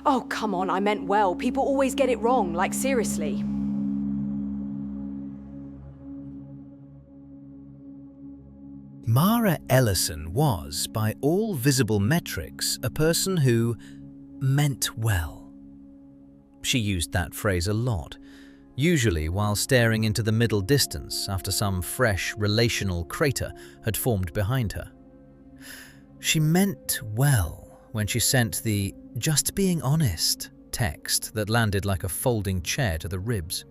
Oh, come on, I meant well. People always get it wrong, like seriously. Mara Ellison was, by all visible metrics, a person who meant well. She used that phrase a lot, usually while staring into the middle distance after some fresh relational crater had formed behind her. She meant well when she sent the "just being honest" text that landed like a folding chair to the ribs.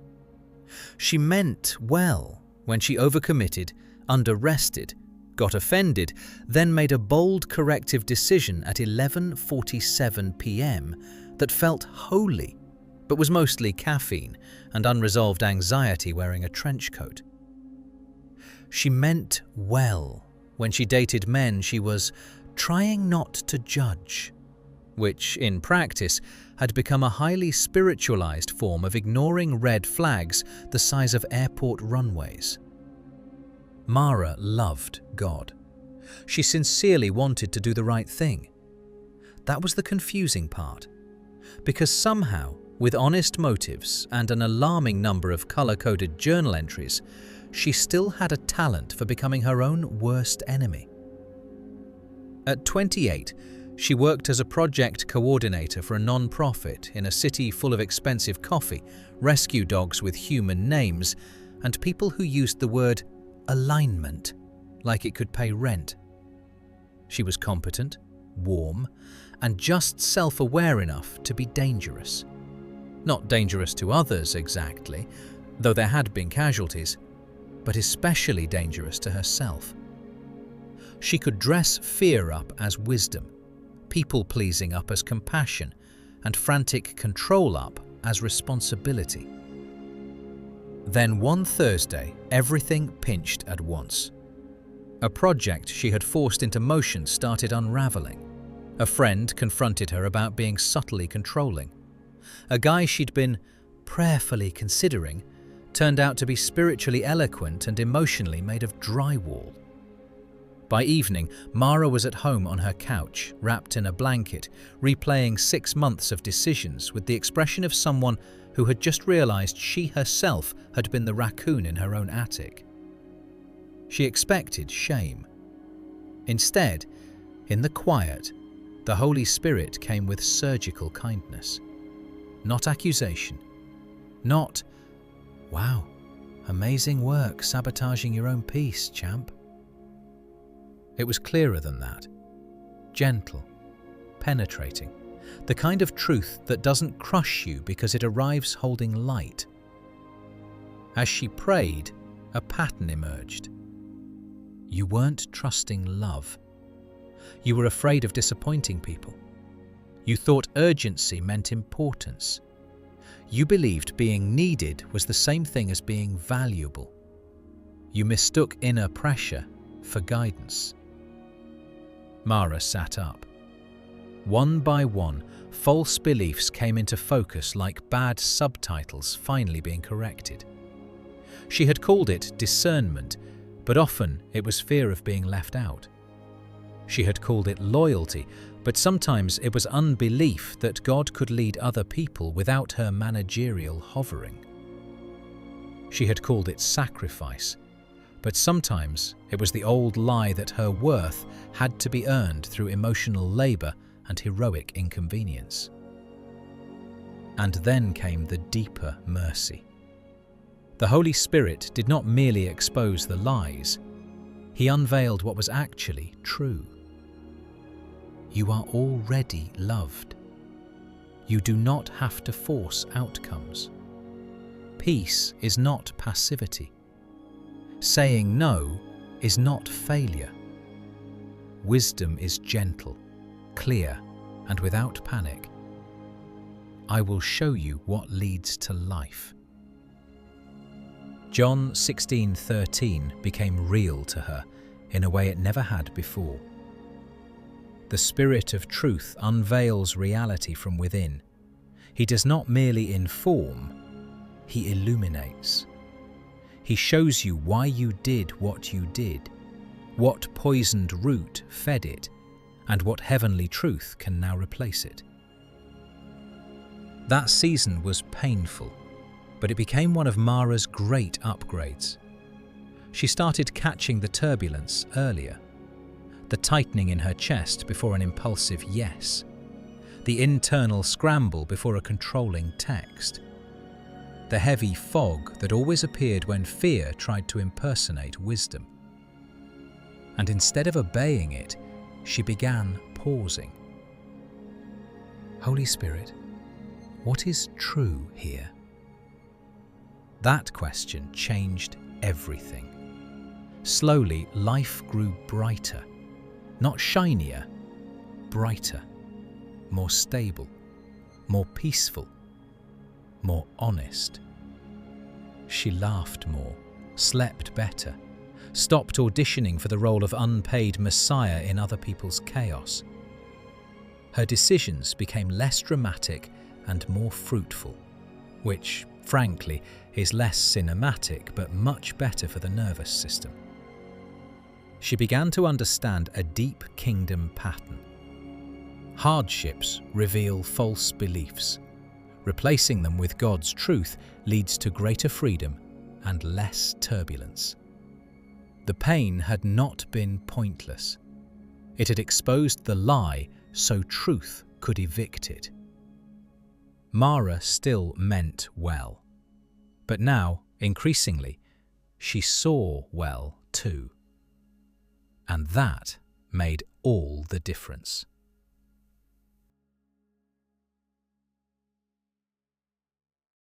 She meant well when she overcommitted, underrested, got offended, then made a bold corrective decision at 11:47 p.m. that felt holy, but was mostly caffeine and unresolved anxiety wearing a trench coat. She meant well when she dated men she was trying not to judge, which, in practice, had become a highly spiritualized form of ignoring red flags the size of airport runways. Mara loved God. She sincerely wanted to do the right thing. That was the confusing part, because somehow, with honest motives and an alarming number of color-coded journal entries, she still had a talent for becoming her own worst enemy. At 28, she worked as a project coordinator for a non-profit in a city full of expensive coffee, rescue dogs with human names, and people who used the word alignment like it could pay rent. She was competent, warm, and just self-aware enough to be dangerous. Not dangerous to others exactly, though there had been casualties, but especially dangerous to herself. She could dress fear up as wisdom, people-pleasing up as compassion, and frantic control up as responsibility. Then one Thursday, everything pinched at once. A project she had forced into motion started unraveling. A friend confronted her about being subtly controlling. A guy she'd been prayerfully considering turned out to be spiritually eloquent and emotionally made of drywall. By evening, Mara was at home on her couch, wrapped in a blanket, replaying 6 months of decisions with the expression of someone who had just realized she herself had been the raccoon in her own attic. She expected shame. Instead, in the quiet, the Holy Spirit came with surgical kindness. Not accusation. Not, "Wow, amazing work sabotaging your own peace, champ." It was clearer than that. Gentle, penetrating, the kind of truth that doesn't crush you because it arrives holding light. As she prayed, a pattern emerged. You weren't trusting love. You were afraid of disappointing people. You thought urgency meant importance. You believed being needed was the same thing as being valuable. You mistook inner pressure for guidance. Mara sat up. One by one, false beliefs came into focus like bad subtitles finally being corrected. She had called it discernment, but often it was fear of being left out. She had called it loyalty, but sometimes it was unbelief that God could lead other people without her managerial hovering. She had called it sacrifice, but sometimes it was the old lie that her worth had to be earned through emotional labor and heroic inconvenience. And then came the deeper mercy. The Holy Spirit did not merely expose the lies, He unveiled what was actually true. You are already loved. You do not have to force outcomes. Peace is not passivity. Saying no is not failure. Wisdom is gentle, clear, and without panic. I will show you what leads to life. John 16:13 became real to her in a way it never had before. The Spirit of truth unveils reality from within. He does not merely inform, He illuminates. He shows you why you did what you did, what poisoned root fed it, and what heavenly truth can now replace it. That season was painful, but it became one of Mara's great upgrades. She started catching the turbulence earlier, the tightening in her chest before an impulsive yes, the internal scramble before a controlling text, the heavy fog that always appeared when fear tried to impersonate wisdom. And instead of obeying it, she began pausing. Holy Spirit, what is true here? That question changed everything. Slowly, life grew brighter. Not shinier, brighter, more stable, more peaceful, more honest. She laughed more, slept better, stopped auditioning for the role of unpaid messiah in other people's chaos. Her decisions became less dramatic and more fruitful, which, frankly, is less cinematic but much better for the nervous system. She began to understand a deep kingdom pattern. Hardships reveal false beliefs. Replacing them with God's truth leads to greater freedom and less turbulence. The pain had not been pointless. It had exposed the lie so truth could evict it. Mara still meant well, but now, increasingly, she saw well too. And that made all the difference.